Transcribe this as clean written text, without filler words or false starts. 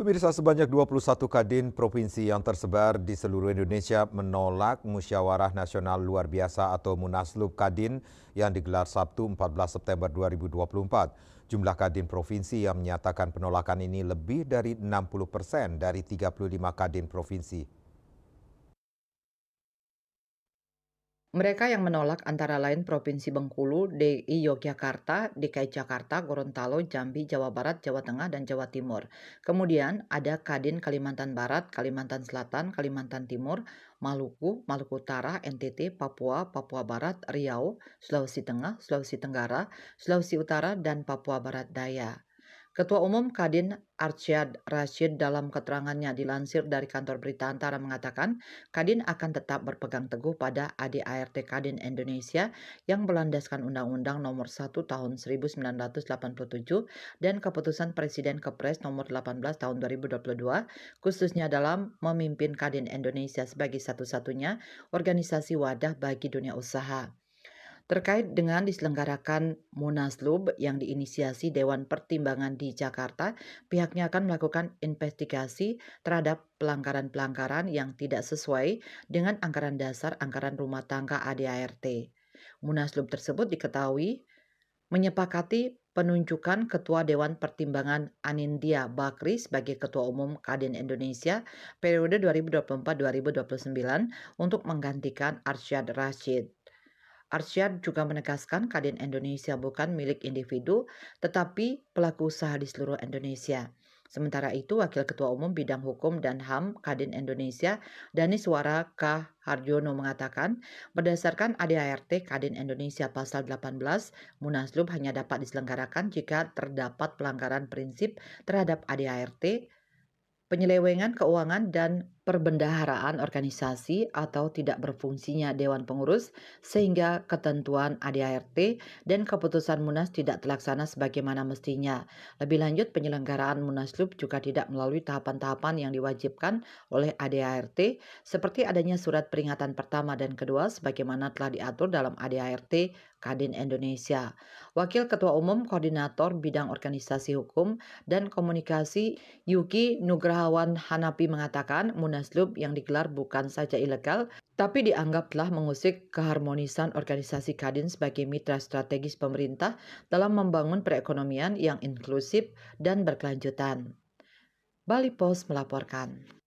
Pemirsa, sebanyak 21 Kadin provinsi yang tersebar di seluruh Indonesia menolak Musyawarah Nasional Luar Biasa atau Munaslup Kadin yang digelar Sabtu 14 September 2024. Jumlah Kadin provinsi yang menyatakan penolakan ini lebih dari 60% dari 35 Kadin provinsi. Mereka yang menolak antara lain Provinsi Bengkulu, DI Yogyakarta, DKI Jakarta, Gorontalo, Jambi, Jawa Barat, Jawa Tengah, dan Jawa Timur. Kemudian ada Kadin Kalimantan Barat, Kalimantan Selatan, Kalimantan Timur, Maluku, Maluku Utara, NTT, Papua, Papua Barat, Riau, Sulawesi Tengah, Sulawesi Tenggara, Sulawesi Utara, dan Papua Barat Daya. Ketua Umum Kadin Arsyad Rashid dalam keterangannya dilansir dari kantor berita Antara mengatakan, Kadin akan tetap berpegang teguh pada ADART Kadin Indonesia yang berlandaskan Undang-Undang Nomor 1 Tahun 1987 dan Keputusan Presiden Kepres Nomor 18 Tahun 2022, khususnya dalam memimpin Kadin Indonesia sebagai satu-satunya organisasi wadah bagi dunia usaha. Terkait dengan diselenggarakan Munaslup yang diinisiasi Dewan Pertimbangan di Jakarta, pihaknya akan melakukan investigasi terhadap pelanggaran-pelanggaran yang tidak sesuai dengan anggaran dasar anggaran rumah tangga ADART. Munaslup tersebut diketahui menyepakati penunjukan Ketua Dewan Pertimbangan Anindya Bakri sebagai Ketua Umum Kadin Indonesia periode 2024-2029 untuk menggantikan Arsyad Rashid. Arsyad juga menegaskan Kadin Indonesia bukan milik individu, tetapi pelaku usaha di seluruh Indonesia. Sementara itu, Wakil Ketua Umum Bidang Hukum dan HAM Kadin Indonesia, Daniswara K. Harjono mengatakan, berdasarkan ADART Kadin Indonesia Pasal 18, Munaslup hanya dapat diselenggarakan jika terdapat pelanggaran prinsip terhadap ADART, penyelewengan keuangan dan perbendaharaan organisasi atau tidak berfungsinya Dewan Pengurus sehingga ketentuan ADART dan keputusan Munas tidak terlaksana sebagaimana mestinya. Lebih lanjut, penyelenggaraan Munaslup juga tidak melalui tahapan-tahapan yang diwajibkan oleh ADART seperti adanya surat peringatan pertama dan kedua sebagaimana telah diatur dalam ADART Kadin Indonesia. Wakil Ketua Umum Koordinator Bidang Organisasi Hukum dan Komunikasi Yuki Nugrahawan Hanapi mengatakan Munaslup yang digelar bukan saja ilegal, tapi dianggap telah mengusik keharmonisan organisasi Kadin sebagai mitra strategis pemerintah dalam membangun perekonomian yang inklusif dan berkelanjutan. Bali Post melaporkan.